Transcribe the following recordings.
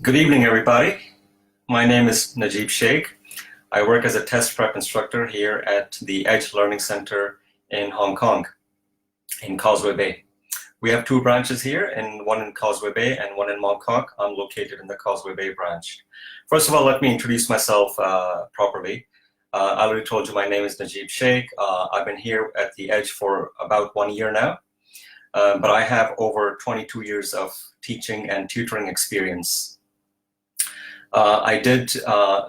Good evening, everybody. My name is Najeeb Sheikh. I work as a test prep instructor here at the Edge Learning Center in Hong Kong, in Causeway Bay. We have two branches here, and one in Causeway Bay and one in Mong Kok. I'm located in the Causeway Bay branch. First of all, let me introduce myself properly. I already told you my name is Najeeb Sheikh. I've been here at the Edge for about 1 year now, but I have over 22 years of teaching and tutoring experience. I did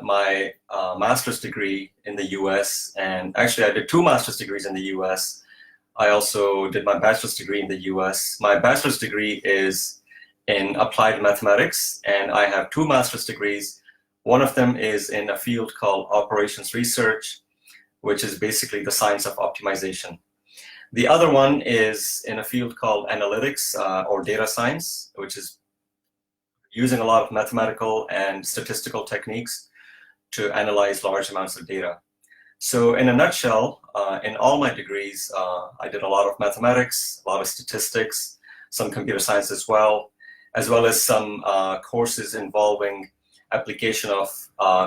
my master's degree in the US, and actually I did 2 master's degrees in the US. I also did my bachelor's degree in the US. My bachelor's degree is in applied mathematics, and I have 2 master's degrees. One of them is in a field called operations research, which is basically the science of optimization. The other one is in a field called analytics or data science, which is using a lot of mathematical and statistical techniques to analyze large amounts of data. So in a nutshell, in all my degrees, I did a lot of mathematics, a lot of statistics, some computer science as well as some courses involving application of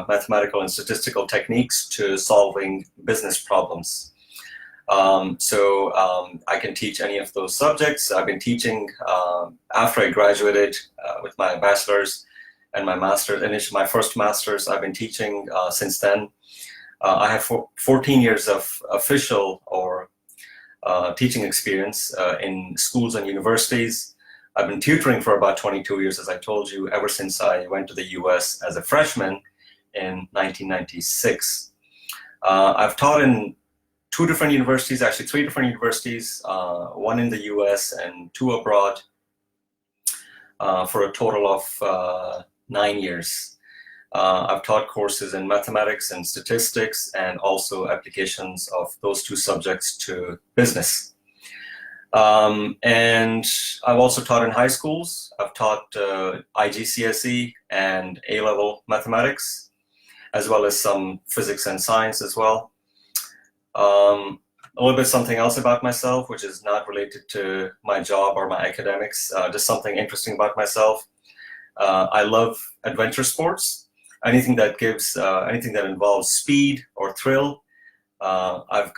mathematical and statistical techniques to solving business problems. I can teach any of those subjects. I've been teaching after I graduated with my bachelor's and my master's, initially my first master's. I've been teaching since then. I have 14 years of official or teaching experience in schools and universities. I've been tutoring for about 22 years, as I told you, ever since I went to the US as a freshman in 1996. I've taught in 2 different universities, actually 3 different universities, 1 in the US and 2 abroad, for a total of 9 years. I've taught courses in mathematics and statistics and also applications of those 2 subjects to business. And I've also taught in high schools. I've taught IGCSE and A-level mathematics, as well as some physics and science as well. A little bit something else about myself, which is not related to my job or my academics, just something interesting about myself. I love adventure sports, anything that involves speed or thrill. I've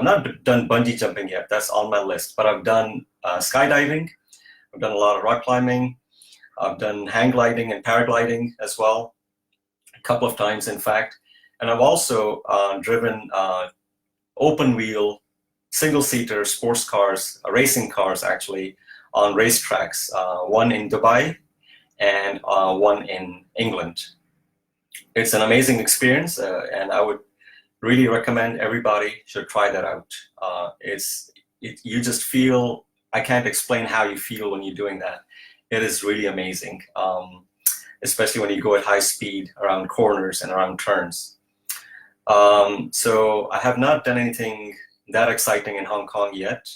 not done bungee jumping yet, that's on my list, but I've done skydiving, I've done a lot of rock climbing, I've done hang gliding and paragliding as well, a couple of times in fact. And I've also driven open wheel, single-seater sports cars, racing cars actually, on racetracks, one in Dubai and one in England. It's an amazing experience, and I would really recommend everybody should try that out. You just feel, I can't explain how you feel when you're doing that. It is really amazing, especially when you go at high speed around corners and around turns. So I have not done anything that exciting in Hong Kong yet.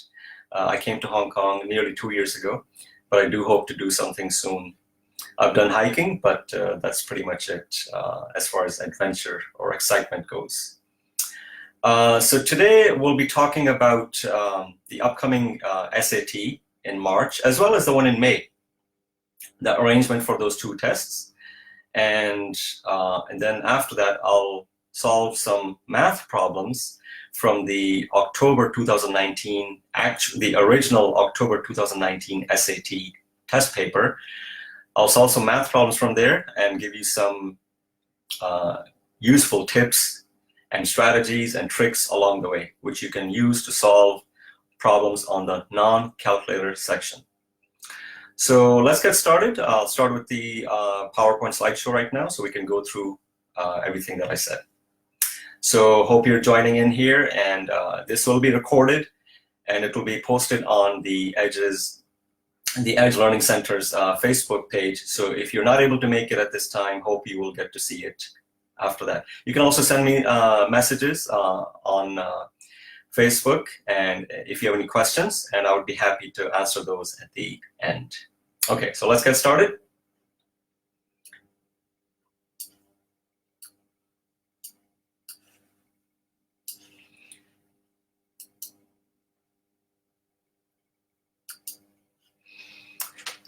I came to Hong Kong nearly 2 years ago, but I do hope to do something soon. I've done hiking, but that's pretty much it as far as adventure or excitement goes. So today we'll be talking about the upcoming SAT in March, as well as the one in May, the arrangement for those 2 tests. And then after that, I'll solve some math problems from the October 2019, the original October 2019 SAT test paper. I'll solve some math problems from there and give you some useful tips and strategies and tricks along the way, which you can use to solve problems on the non-calculator section. So let's get started. I'll start with the PowerPoint slideshow right now so we can go through everything that I said. So hope you're joining in here, and this will be recorded and it will be posted on the Edge Learning Center's Facebook page. So if you're not able to make it at this time, hope you will get to see it after that. You can also send me messages on Facebook, and if you have any questions, and I would be happy to answer those at the end. Okay, so let's get started.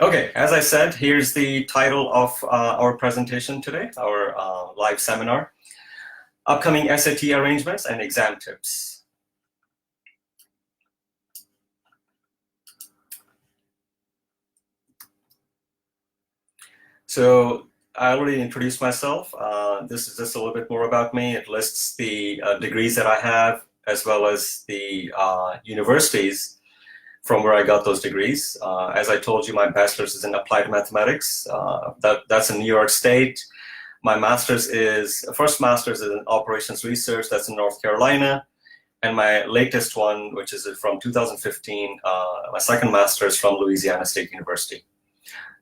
Okay, as I said, here's the title of our presentation today, our live seminar, Upcoming SAT Arrangements and Exam Tips. So I already introduced myself. This is just a little bit more about me. It lists the degrees that I have, as well as the universities from where I got those degrees. As I told you, my bachelor's is in applied mathematics. That's in New York State. My first master's is in operations research. That's in North Carolina. And my latest one, which is from 2015, my second master's from Louisiana State University.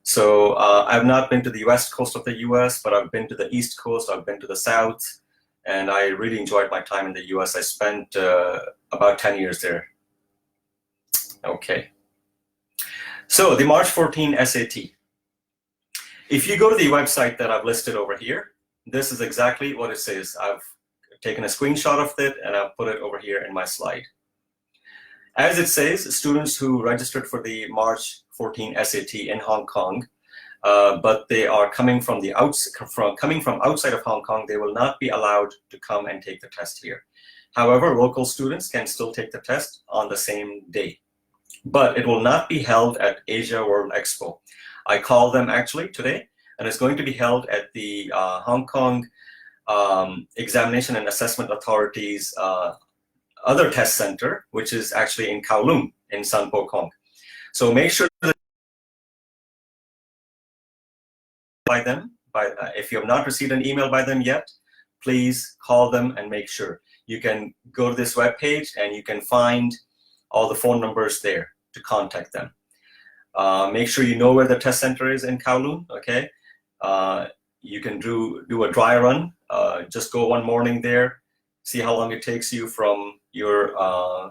So I've not been to the west coast of the US, but I've been to the east coast, I've been to the south, and I really enjoyed my time in the US. I spent about 10 years there. Okay. So the March 14 SAT. If you go to the website that I've listed over here, this is exactly what it says. I've taken a screenshot of it and I've put it over here in my slide. As it says, students who registered for the March 14 SAT in Hong Kong, but they are coming from outside of Hong Kong, they will not be allowed to come and take the test here. However, local students can still take the test on the same day, but it will not be held at AsiaWorld-Expo. I called them actually today, and it's going to be held at the Hong Kong Examination and Assessment Authority's other test center, which is actually in Kowloon in San Po Kong. So make sure that if you have not received an email by them yet, please call them and make sure. You can go to this webpage and you can find all the phone numbers there to contact them. Make sure you know where the test center is in Kowloon, okay? You can do a dry run. Just go one morning there, see how long it takes you from your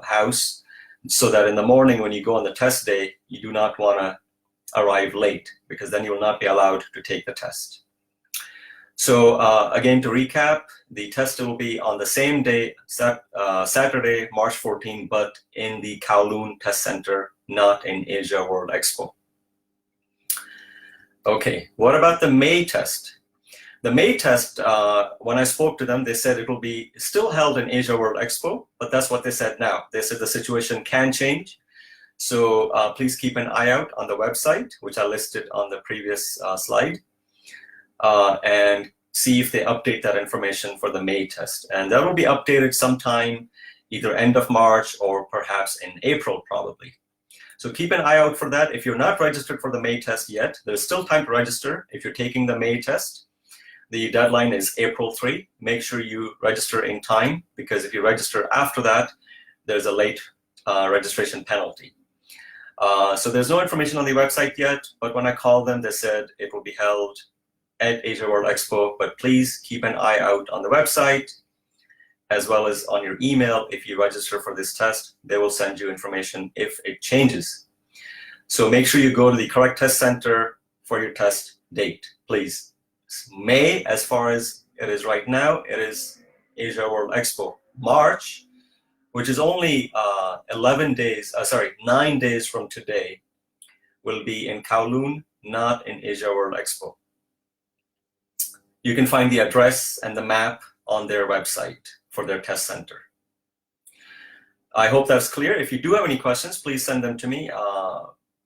house, so that in the morning when you go on the test day, you do not want to arrive late, because then you will not be allowed to take the test. So again, to recap, the test will be on the same day, Saturday, March 14, but in the Kowloon Test Center, not in AsiaWorld-Expo. Okay, what about the May test? The May test, when I spoke to them, they said it will be still held in AsiaWorld-Expo, but that's what they said now. They said the situation can change. So please keep an eye out on the website, which I listed on the previous slide, and see if they update that information for the May test. And that will be updated sometime either end of March or perhaps in April, probably. So keep an eye out for that. If you're not registered for the May test yet, there's still time to register if you're taking the May test. The deadline is April 3. Make sure you register in time, because if you register after that, there's a late registration penalty. So there's no information on the website yet, but when I called them, they said it will be held at AsiaWorld-Expo, but please keep an eye out on the website, as well as on your email. If you register for this test, they will send you information if it changes. So make sure you go to the correct test center for your test date, please. May, as far as it is right now, it is AsiaWorld-Expo. March, which is only 9 days from today, will be in Kowloon, not in AsiaWorld-Expo. You can find the address and the map on their website for their test center. I hope that's clear. If you do have any questions, please send them to me.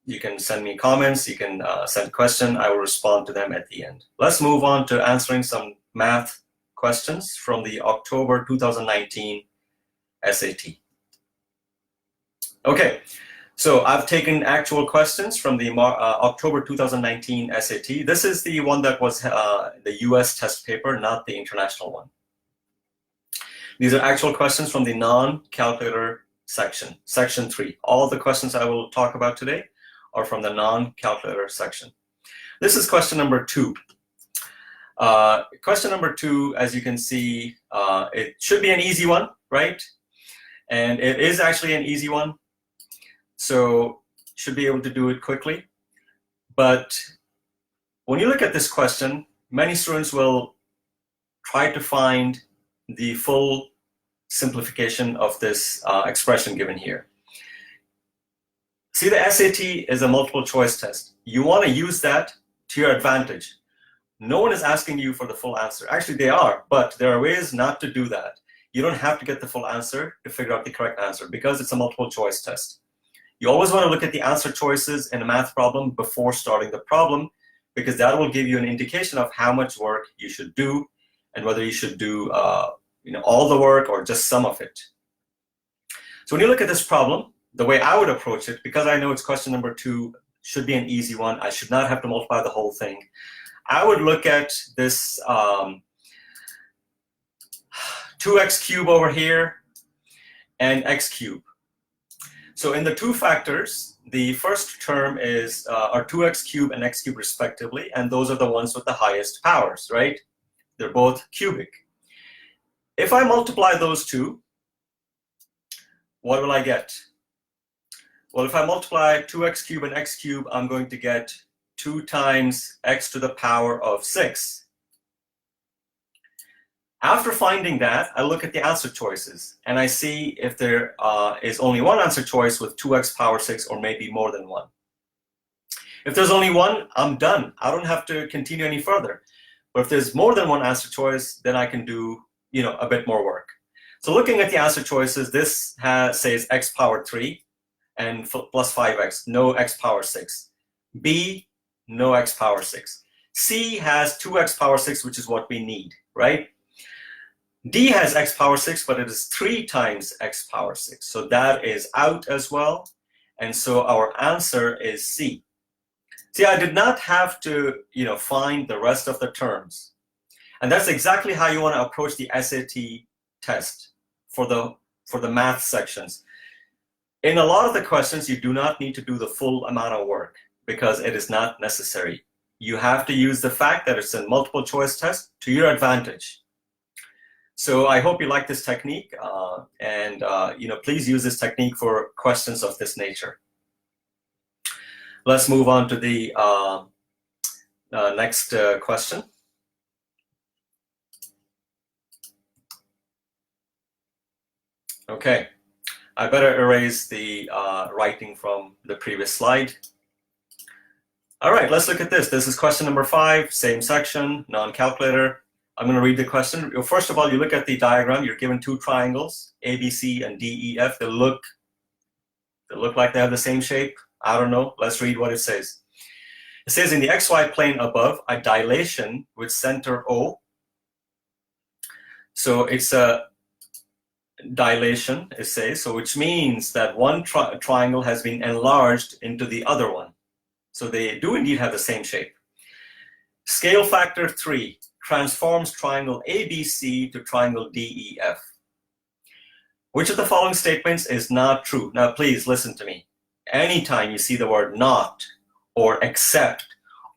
You can send me comments, you can send a question, I will respond to them at the end. Let's move on to answering some math questions from the October 2019 SAT. Okay, so I've taken actual questions from the October 2019 SAT. This is the one that was the US test paper, not the international one. These are actual questions from the non-calculator section, section 3. All the questions I will talk about today are from the non-calculator section. This is question number 2. Question number 2, as you can see, it should be an easy one, right? And it is actually an easy one. So should be able to do it quickly. But when you look at this question, many students will try to find the full simplification of this expression given here. See, the SAT is a multiple choice test. you want to use that to your advantage. No one is asking you for the full answer. Actually, they are, but there are ways not to do that. You don't have to get the full answer to figure out the correct answer because it's a multiple choice test. You always want to look at the answer choices in a math problem before starting the problem, because that will give you an indication of how much work you should do and whether you should do all the work or just some of it. So when you look at this problem, the way I would approach it, because I know it's question number 2, should be an easy one. I should not have to multiply the whole thing. I would look at this 2x cubed over here and x cubed. So in the 2 factors, the first term is are 2x cubed and x cubed respectively, and those are the ones with the highest powers, right? They're both cubic. If I multiply those two, what will I get? Well, if I multiply 2x cubed and x cubed, I'm going to get 2 times x to the power of 6. After finding that, I look at the answer choices, and I see if there is only one answer choice with 2x power 6 or maybe more than one. If there's only one, I'm done. I don't have to continue any further. But if there's more than one answer choice, then I can do a bit more work. So looking at the answer choices, this says x power 3 and plus 5x, no x power 6. B, no x power 6. C has 2x power 6, which is what we need, right? D has x power 6, but it is 3 times x power 6. So that is out as well. And so our answer is C. See, I did not have to find the rest of the terms. And that's exactly how you want to approach the SAT test for the math sections. In a lot of the questions, you do not need to do the full amount of work because it is not necessary. You have to use the fact that it's a multiple choice test to your advantage. So I hope you like this technique, and please use this technique for questions of this nature. Let's move on to the next question. Okay, I better erase the writing from the previous slide. All right, let's look at this. This is question number 5, same section, non-calculator. I'm going to read the question. First of all, you look at the diagram. You're given 2 triangles, ABC and DEF. They look like they have the same shape. I don't know. Let's read what it says. It says in the XY plane above, a dilation with center O. So it's a dilation, it says, so which means that one triangle has been enlarged into the other one. So they do indeed have the same shape. Scale factor 3. Transforms triangle ABC to triangle DEF. Which of the following statements is not true? Now, please listen to me. Anytime you see the word not, or except,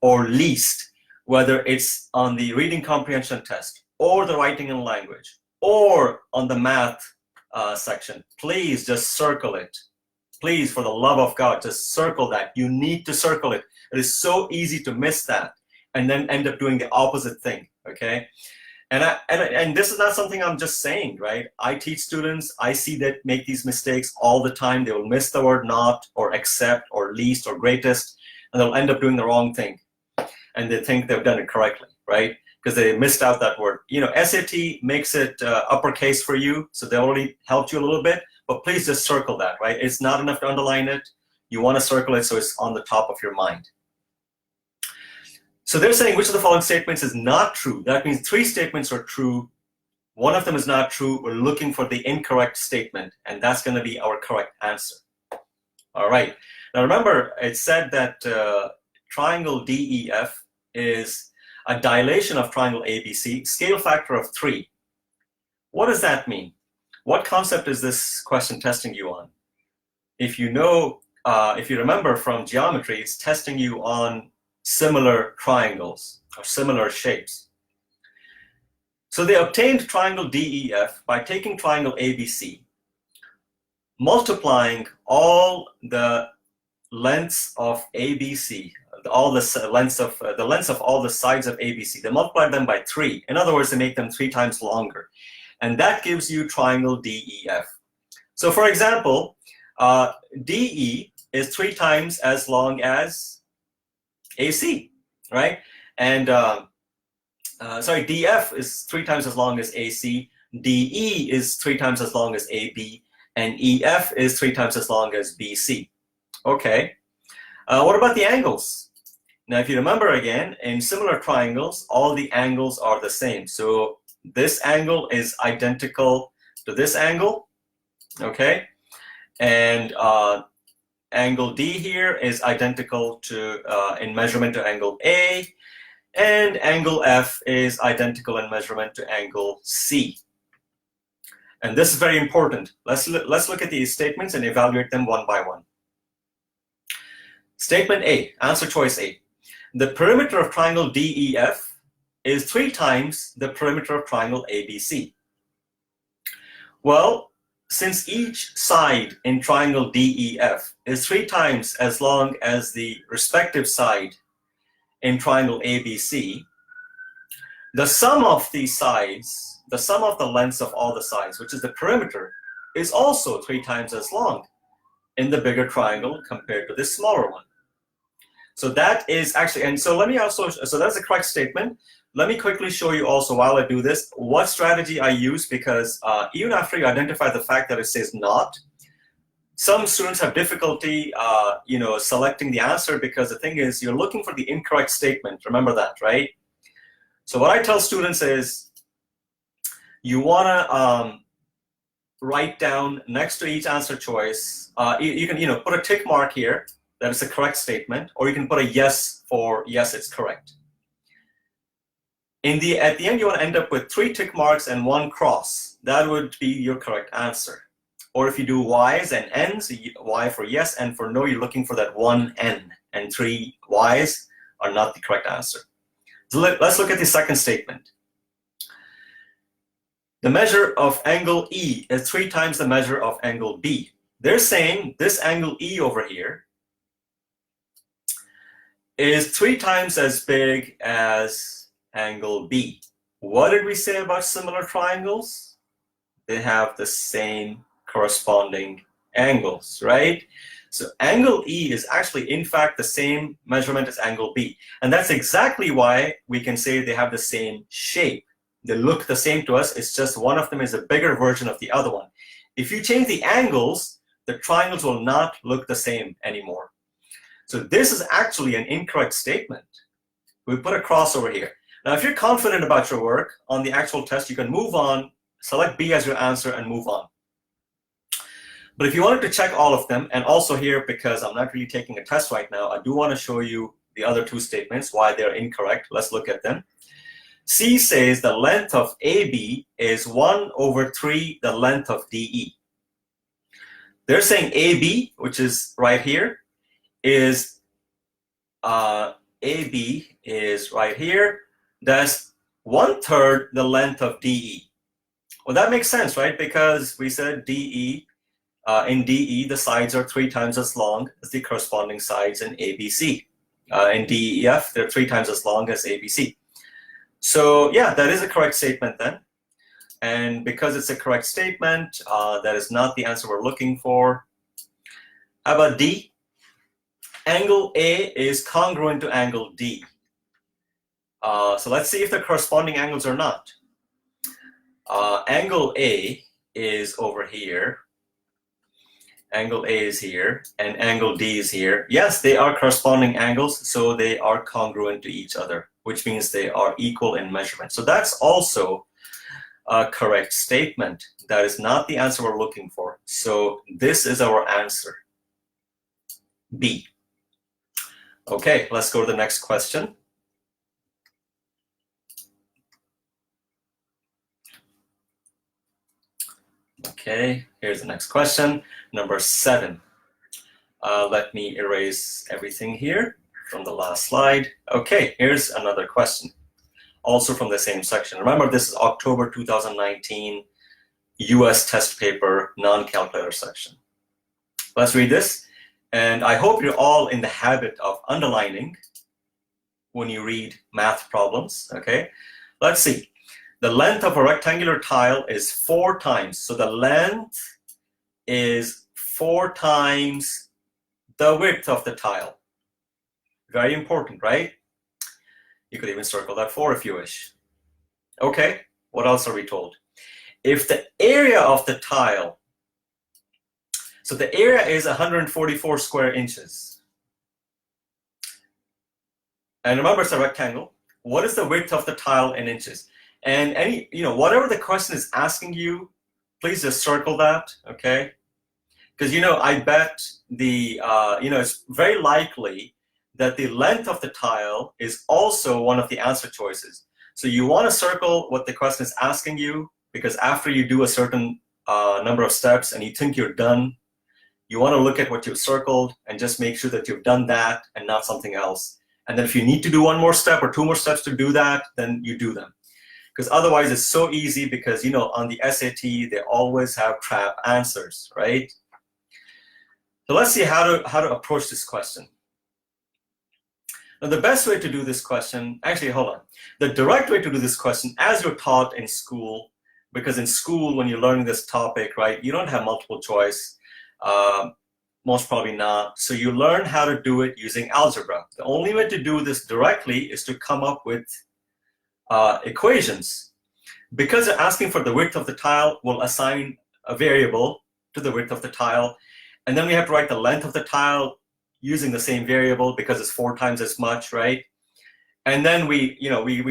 or least, whether it's on the reading comprehension test, or the writing and language, or on the math section, please just circle it. Please, for the love of God, just circle that. You need to circle it. It is so easy to miss that and then end up doing the opposite thing. Okay, and this is not something I'm just saying, right? I teach students. I see that make these mistakes all the time. They will miss the word not, or except, or least, or greatest, and they'll end up doing the wrong thing, and they think they've done it correctly, right? Because they missed out that word. SAT makes it uppercase for you, so they already helped you a little bit. But please just circle that, right? It's not enough to underline it. You want to circle it so it's on the top of your mind. So they're saying which of the following statements is not true. That means 3 statements are true. One of them is not true. We're looking for the incorrect statement, and that's going to be our correct answer. All right. Now remember, it said that triangle DEF is a dilation of triangle ABC, scale factor of 3. What does that mean? What concept is this question testing you on? If you remember from geometry, it's testing you on similar triangles or similar shapes. So they obtained triangle DEF by taking triangle ABC, multiplying all the lengths of ABC, the lengths of all the sides of ABC. They multiplied them by 3. In other words, they make them 3 times longer, and that gives you triangle DEF. So, for example, DE is 3 times as long as AC, right? And sorry, DF is 3 times as long as AC, DE is 3 times as long as AB, and EF is 3 times as long as BC. Okay, what about the angles? Now, if you remember again, in similar triangles, all the angles are the same. So this angle is identical to this angle, okay? And angle D here is identical to, in measurement to angle A, and angle F is identical in measurement to angle C. And this is very important. Let's look at these statements and evaluate them one by one. Statement A, answer choice A. The perimeter of triangle DEF is 3 times the perimeter of triangle ABC. Well, since each side in triangle DEF is 3 times as long as the respective side in triangle ABC, the sum of these sides, the sum of the lengths of all the sides, which is the perimeter, is also 3 times as long in the bigger triangle compared to this smaller one. So that is actually, and so let me also, so that's a correct statement. Let me quickly show you also, while I do this, what strategy I use, because even after you identify the fact that it says not, some students have difficulty selecting the answer, because the thing is, you're looking for the incorrect statement. Remember that, right? So what I tell students is, you want to write down next to each answer choice, you can put a tick mark here, that is a correct statement, or you can put a yes for yes, it's correct. At the end, you want to end up with 3 tick marks and 1 cross. That would be your correct answer. Or if you do Y's and N's, Y for yes, and for no, you're looking for that 1 N, and 3 Y's are not the correct answer. So let's look at the second statement. The measure of angle E is 3 times the measure of angle B. They're saying this angle E over here is 3 times as big as angle B. What did we say about similar triangles? They have the same corresponding angles, right? So angle E is actually, in fact, the same measurement as angle B. And that's exactly why we can say they have the same shape. They look the same to us. It's just one of them is a bigger version of the other one. If you change the angles, the triangles will not look the same anymore. So this is actually an incorrect statement. We put a cross over here. Now, if you're confident about your work on the actual test, you can move on, select B as your answer, and move on. But if you wanted to check all of them, and also here, because I'm not really taking a test right now, I do want to show you the other 2 statements, why they're incorrect. Let's look at them. C says the length of AB is 1/3 the length of DE. They're saying AB, which is right here, is AB is right here. That's 1/3 the length of DE. Well, that makes sense, right? Because we said DE, in DE, the sides are 3 times as long as the corresponding sides in ABC. In DEF, they're 3 times as long as ABC. So yeah, that is a correct statement then. And because it's a correct statement, that is not the answer we're looking for. How about D? Angle A is congruent to angle D. So let's see if they're corresponding angles or not. Angle A is over here. Angle A is here, and angle D is here. Yes, they are corresponding angles, so they are congruent to each other, which means they are equal in measurement. So that's also a correct statement. That is not the answer we're looking for. So this is our answer, B. Okay, let's go to the next question. Okay, here's the next question, number 7. Let me erase everything here from the last slide. Okay, here's another question, also from the same section. Remember, this is October 2019 US test paper, non-calculator section. Let's read this, and I hope you're all in the habit of underlining when you read math problems, okay? Let's see. The length of a rectangular tile is 4 times. So the length is 4 times the width of the tile. Very important, right? You could even circle that 4 if you wish. Okay, what else are we told? If the area of the tile, so the area is 144 square inches. And remember, it's a rectangle. What is the width of the tile in inches? And whatever the question is asking you, please just circle that, okay? Because, I bet it's very likely that the length of the tile is also one of the answer choices. So you want to circle what the question is asking you, because after you do a certain number of steps and you think you're done, you want to look at what you've circled and just make sure that you've done that and not something else. And then if you need to do one more step or 2 more steps to do that, then you do them. Because otherwise it's so easy, because on the SAT, they always have trap answers, right? So let's see how to approach this question. Now, the best way to do this question, actually, hold on. The direct way to do this question, as you're taught in school, because in school, when you're learning this topic, right, you don't have multiple choice, most probably not. So you learn how to do it using algebra. The only way to do this directly is to come up with equations. Because they're asking for the width of the tile, we'll assign a variable to the width of the tile. And then we have to write the length of the tile using the same variable, because it's 4 times as much, right? And then we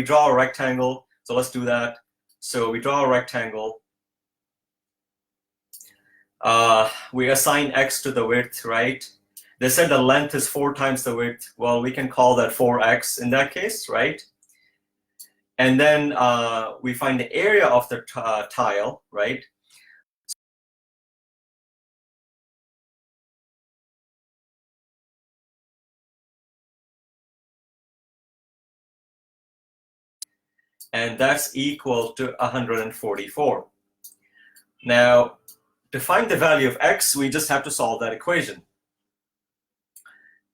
draw a rectangle. So let's do that. So we draw a rectangle. We assign x to the width, right? They said the length is 4 times the width. Well, we can call that 4x in that case, right? And then we find the area of the tile, right? And that's equal to 144. Now, to find the value of x, we just have to solve that equation.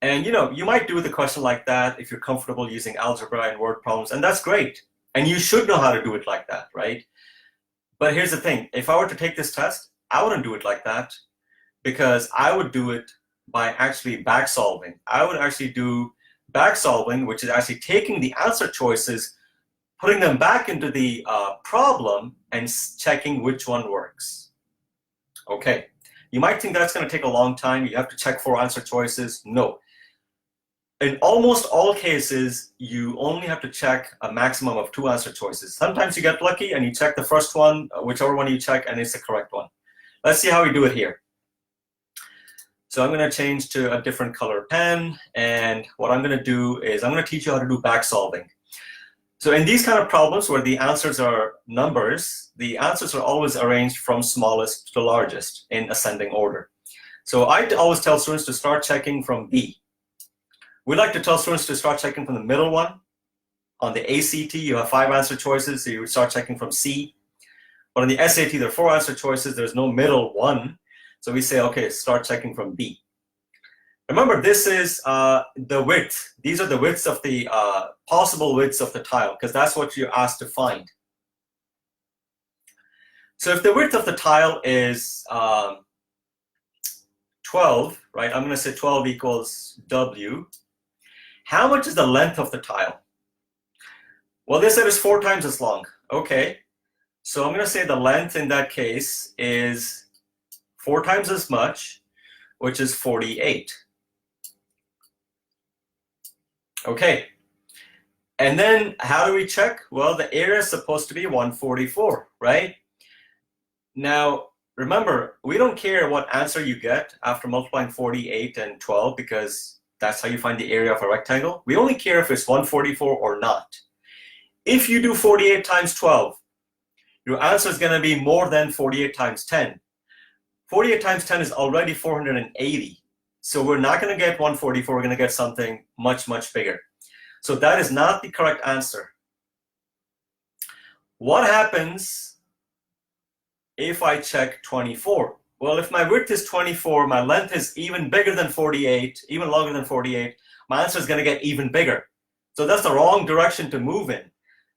And you might do the question like that if you're comfortable using algebra and word problems, and that's great. And you should know how to do it like that, right? But here's the thing. If I were to take this test, I wouldn't do it like that, because I would do it by actually back solving. I would actually do back solving, which is actually taking the answer choices, putting them back into the problem, and checking which one works. Okay, you might think that's going to take a long time. You have to check 4 answer choices. No. In almost all cases, you only have to check a maximum of 2 answer choices. Sometimes you get lucky and you check the first one, whichever one you check, and it's the correct one. Let's see how we do it here. So I'm going to change to a different color pen, and what I'm going to do is I'm going to teach you how to do back solving. So in these kind of problems where the answers are numbers, the answers are always arranged from smallest to largest in ascending order. So I always tell students to start checking from B. We like to tell students to start checking from the middle one. On the ACT, you have 5 answer choices, so you would start checking from C. But on the SAT, there are 4 answer choices. There's no middle one. So we say, okay, start checking from B. Remember, this is the width. These are the widths of the possible widths of the tile, because that's what you're asked to find. So if the width of the tile is 12, right? I'm going to say 12 equals W. How much is the length of the tile? Well, they said it's 4 times as long. Okay. So I'm going to say the length in that case is 4 times as much, which is 48. Okay. And then how do we check? Well, the area is supposed to be 144, right? Now, remember, we don't care what answer you get after multiplying 48 and 12, because that's how you find the area of a rectangle. We only care if it's 144 or not. If you do 48 times 12, your answer is going to be more than 48 times 10. 48 times 10 is already 480. So we're not going to get 144. We're going to get something much, much bigger. So that is not the correct answer. What happens if I check 24? Well, if my width is 24, my length is even bigger than 48, even longer than 48, my answer is going to get even bigger. So that's the wrong direction to move in.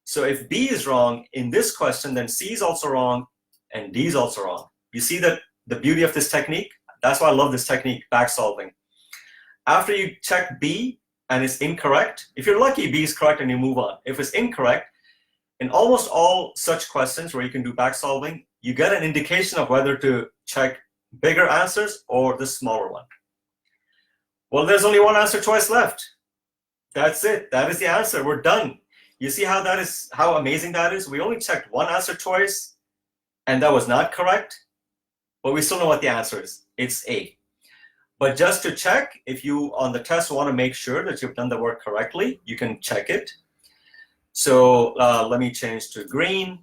So if B is wrong in this question, then C is also wrong, and D is also wrong. You see that the beauty of this technique? That's why I love this technique, back solving. After you check B, and it's incorrect, if you're lucky, B is correct and you move on. If it's incorrect, in almost all such questions where you can do back solving, you get an indication of whether to check bigger answers or the smaller one. Well, there's only one answer choice left. That's it. That is the answer. We're done. You see how that is, how amazing that is? We only checked one answer choice, and that was not correct, but we still know what the answer is. It's A. But just to check, if you on the test want to make sure that you've done the work correctly, you can check it. So let me change to green.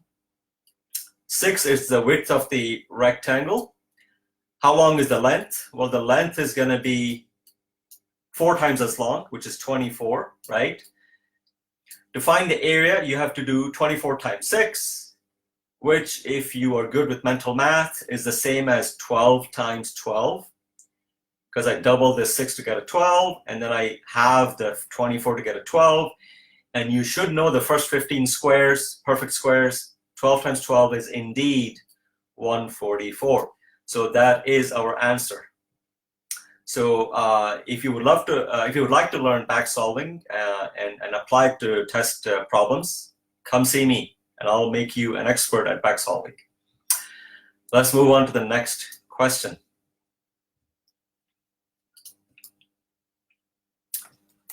6 is the width of the rectangle. How long is the length? Well, the length is going to be 4 times as long, which is 24, right? To find the area, you have to do 24 times 6, which, if you are good with mental math, is the same as 12 times 12. Because I double this 6 to get a 12, and then I have the 24 to get a 12. And you should know the first 15 squares, perfect squares. 12 times 12 is indeed 144. So that is our answer. So if you would love to, if you would like to learn back solving and apply it to test problems, come see me, and I'll make you an expert at back solving. Let's move on to the next question.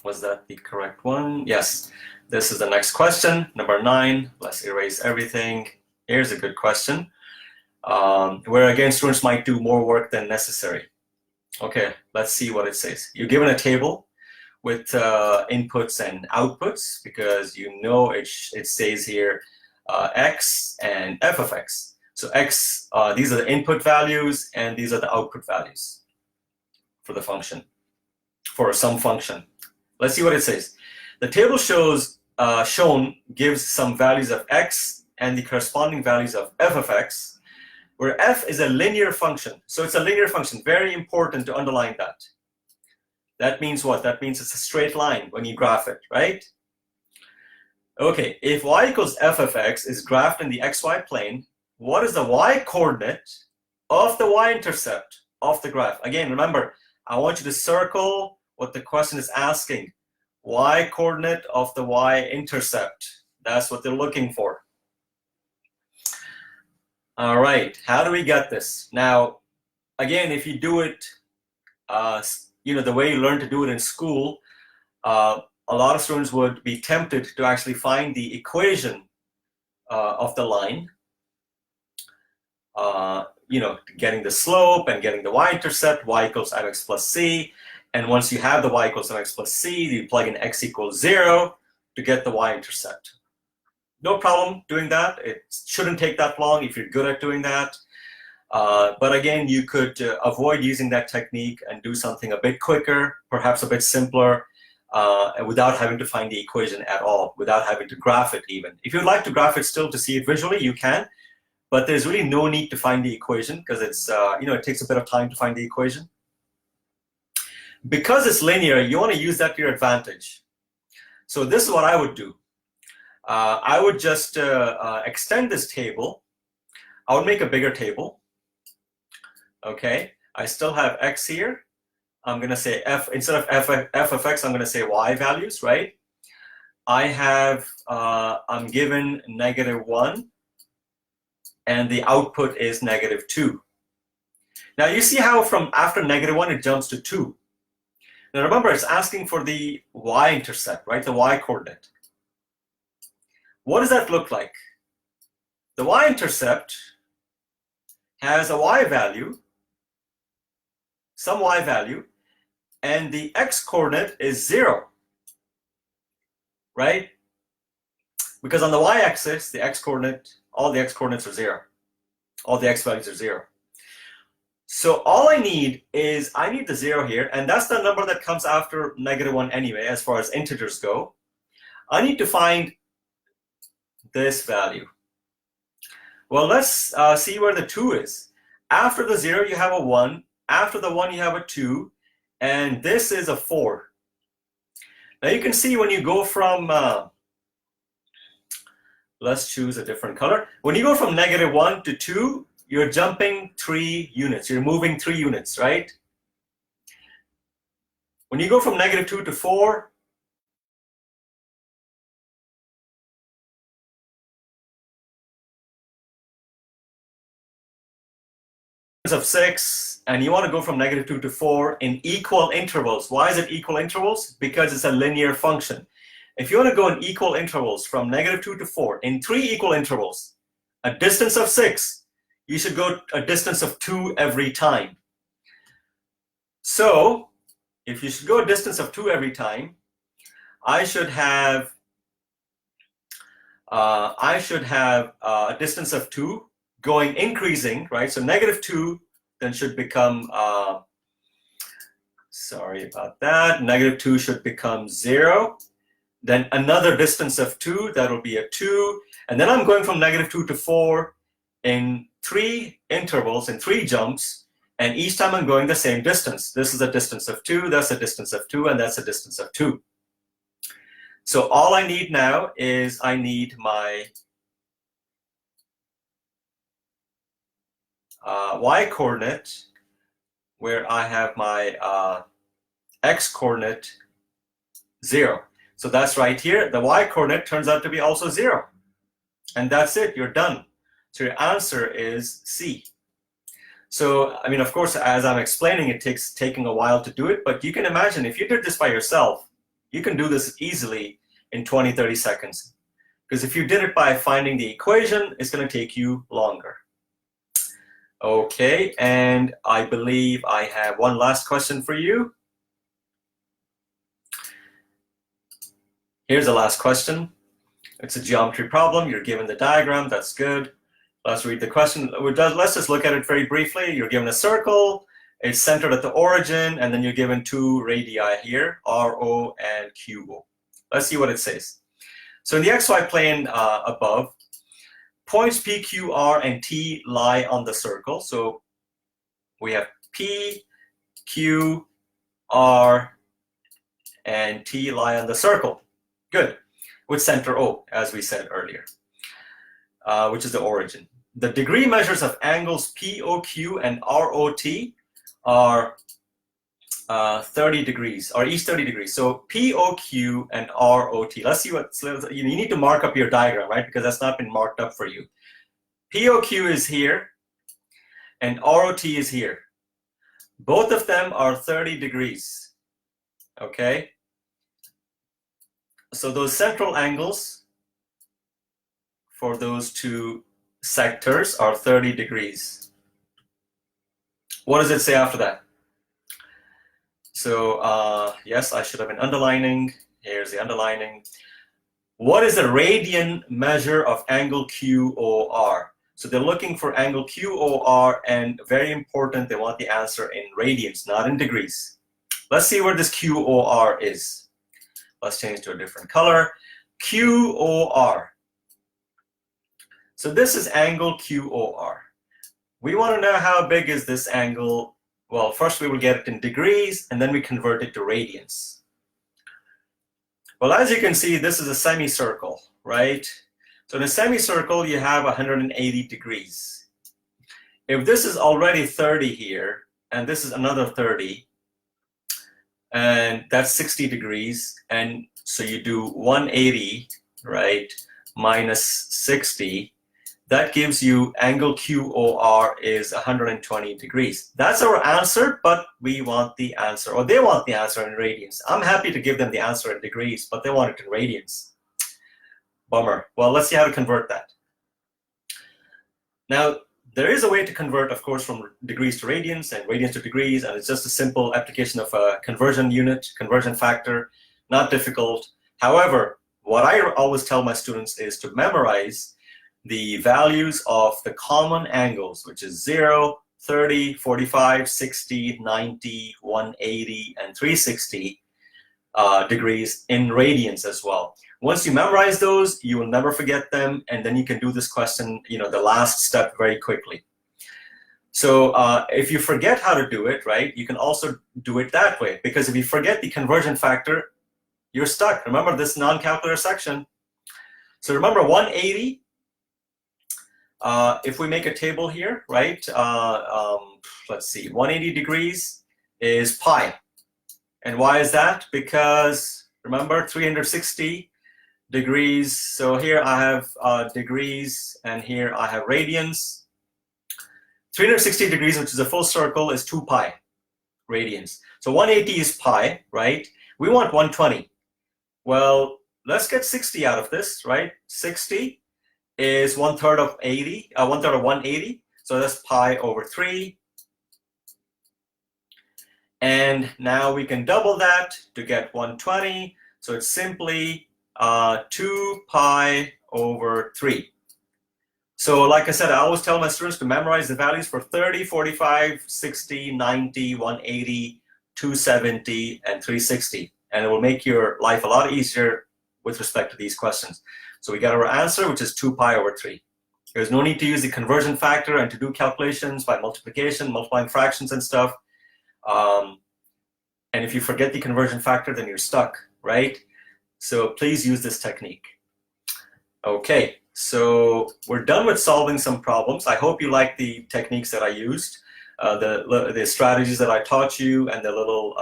Was that the correct one? Yes. This is the next question, number 9. Let's erase everything. Here's a good question, where again students might do more work than necessary. Okay, let's see what it says. You're given a table with inputs and outputs, because you know it says here x and f of x. So x, these are the input values, and these are the output values for the function, for some function. Let's see what it says. The table shown gives some values of x and the corresponding values of f of x, where f is a linear function. So it's a linear function. Very important to underline that. That means what? That means it's a straight line when you graph it, right? Okay, if y equals f of x is graphed in the xy plane, what is the y coordinate of the y-intercept of the graph? Again, remember, I want you to circle what the question is asking. Y coordinate of the y-intercept. That's what they're looking for. All right, how do we get this? Now, again, if you do it, you know, the way you learn to do it in school, a lot of students would be tempted to actually find the equation of the line, you know, getting the slope and getting the y-intercept, y equals mx plus c. And once you have the y equals mx plus c, you plug in x equals 0 to get the y-intercept. No problem doing that. It shouldn't take that long if you're good at doing that. But again, you could avoid using that technique and do something a bit quicker, perhaps a bit simpler, without having to find the equation at all, without having to graph it even. If you'd like to graph it still to see it visually, you can. But there's really no need to find the equation, because it's, you know, it takes a bit of time to find the equation. Because it's linear, you want to use that to your advantage. So this is what I would do. I would just extend this table. I would make a bigger table. Okay, I still have x here. I'm going to say f, instead of f of x, I'm going to say y values, right? I have, I'm given -1, and the output is -2. Now you see how from after -1, it jumps to 2. Now remember, it's asking for the y-intercept, right? The y-coordinate. What does that look like? The y-intercept has a y value, some y value, and the x-coordinate is 0, right? Because on the y-axis, the x-coordinate, all the x-coordinates are 0. All the x values are 0. So all I need is, I need the 0 here, and that's the number that comes after -1 anyway, as far as integers go. I need to find this value. Well, let's see where the 2 is. After the 0, you have a 1. After the 1, you have a 2. And this is a 4. Now you can see when you go from, let's choose a different color. When you go from -1 to 2, you're jumping 3 units. You're moving 3 units, right? When you go from -2 to 4, of 6, and you want to go from -2 to 4 in equal intervals. Why is it equal intervals? Because it's a linear function. If you want to go in equal intervals from -2 to 4 in 3 equal intervals, a distance of 6, you should go a distance of 2 every time. So if you should go a distance of 2 every time, I should have a distance of 2 going increasing, right? So -2 then should become, sorry about that, -2 should become 0. Then another distance of 2, that'll be a 2. And then I'm going from -2 to 4 in 3 intervals, in 3 jumps. And each time I'm going the same distance. This is a distance of 2, that's a distance of 2, and that's a distance of 2. So all I need now is I need my y-coordinate, where I have my x-coordinate 0. So that's right here. The y-coordinate turns out to be also 0. And that's it, you're done. So your answer is C. So, I mean, of course, as I'm explaining, it takes taking a while to do it, but you can imagine if you did this by yourself, you can do this easily in 20, 30 seconds. Because if you did it by finding the equation, it's going to take you longer. Okay, and I believe I have one last question for you. Here's the last question. It's a geometry problem. You're given the diagram. That's good. Let's read the question. Let's just look at it very briefly. You're given a circle. It's centered at the origin, and then you're given 2 radii here, RO and QO. Let's see what it says. So in the XY plane above, points P, Q, R, and T lie on the circle. So we have P, Q, R, and T lie on the circle. Good. With center O, as we said earlier, which is the origin. The degree measures of angles POQ and ROT are 30 degrees, or each 30 degrees. So POQ and ROT. Let's see what, you need to mark up your diagram, right? Because that's not been marked up for you. POQ is here, and ROT is here. Both of them are 30 degrees, okay? So those central angles for those 2 sectors are 30 degrees. What does it say after that? So yes, I should have been underlining. Here's the underlining. What is the radian measure of angle QOR? So they're looking for angle QOR, and very important, they want the answer in radians, not in degrees. Let's see where this QOR is. Let's change to a different color. QOR. So this is angle QOR. We want to know how big is this angle. Well, first we will get it in degrees, and then we convert it to radians. Well, as you can see, this is a semicircle, right? So in a semicircle, you have 180 degrees. If this is already 30 here, and this is another 30, and that's 60 degrees, and so you do 180, right, minus 60, that gives you angle QOR is 120 degrees. That's our answer, but we want the answer, or they want the answer in radians. I'm happy to give them the answer in degrees, but they want it in radians. Bummer. Well, let's see how to convert that. Now, there is a way to convert, of course, from degrees to radians and radians to degrees, and it's just a simple application of a conversion unit, conversion factor, not difficult. However, what I always tell my students is to memorize the values of the common angles, which is 0, 30, 45, 60, 90, 180, and 360 degrees in radians as well. Once you memorize those, you will never forget them, and then you can do this question, the last step very quickly. So if you forget how to do it, right, you can also do it that way, because if you forget the conversion factor, you're stuck. Remember this non-calculator section. So remember 180, if we make a table here, right, let's see, 180 degrees is pi. And why is that? Because remember 360 degrees, so here I have degrees, and here I have radians. 360 degrees, which is a full circle, is 2 pi radians. So 180 is pi, right? We want 120. Well, let's get 60 out of this, right? 60 is 1/3 of 80, 1/3 of 180. So that's pi over 3. And now we can double that to get 120. So it's simply 2 pi over 3. So like I said, I always tell my students to memorize the values for 30, 45, 60, 90, 180, 270, and 360. And it will make your life a lot easier with respect to these questions. So we got our answer, which is 2 pi over 3. There's no need to use the conversion factor and to do calculations by multiplication, multiplying fractions and stuff. And if you forget the conversion factor, then you're stuck, right? So please use this technique. Okay, so we're done with solving some problems. I hope you like the techniques that I used, the strategies that I taught you, and the little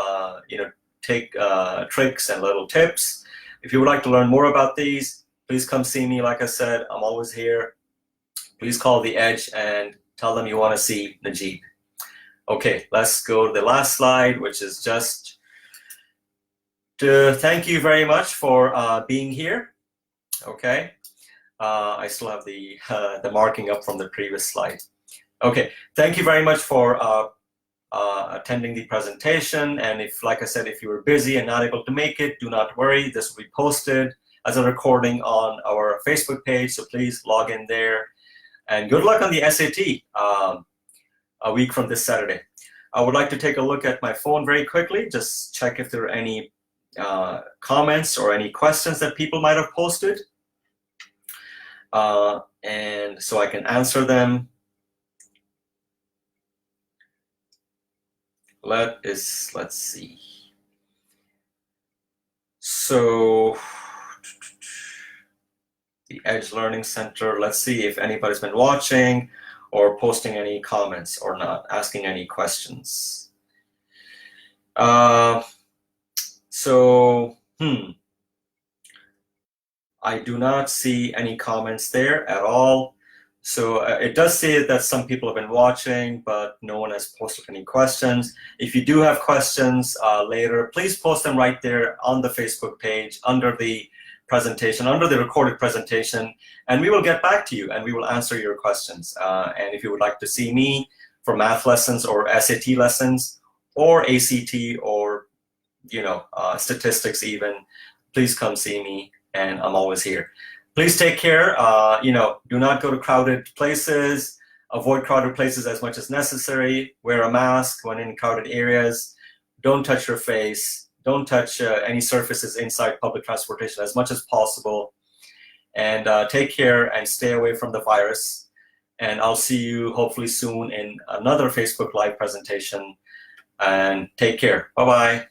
tricks and little tips. If you would like to learn more about these, please come see me. Like I said, I'm always here. Please call the Edge and tell them you want to see Najeeb. Okay, let's go to the last slide, which is just to thank you very much for being here. Okay, I still have the marking up from the previous slide. Okay, thank you very much for attending the presentation. And if, like I said, if you were busy and not able to make it, do not worry. This will be posted as a recording on our Facebook page, so please log in there. And good luck on the SAT a week from this Saturday. I would like to take a look at my phone very quickly, just check if there are any comments or any questions that people might have posted. And so I can answer them. Let's see. So the Edge Learning Center, let's see if anybody's been watching or posting any comments or not, asking any questions. I do not see any comments there at all. So it does say that some people have been watching, but no one has posted any questions. If you do have questions later, please post them right there on the Facebook page under the presentation, under the recorded presentation, and we will get back to you and we will answer your questions. And if you would like to see me for math lessons or SAT lessons or ACT or statistics even, please come see me, and I'm always here. Please take care. Do not go to crowded places. Avoid crowded places as much as necessary. Wear a mask when in crowded areas. Don't touch your face. Don't touch any surfaces inside public transportation as much as possible. And take care and stay away from the virus. And I'll see you hopefully soon in another Facebook Live presentation. And take care. Bye-bye.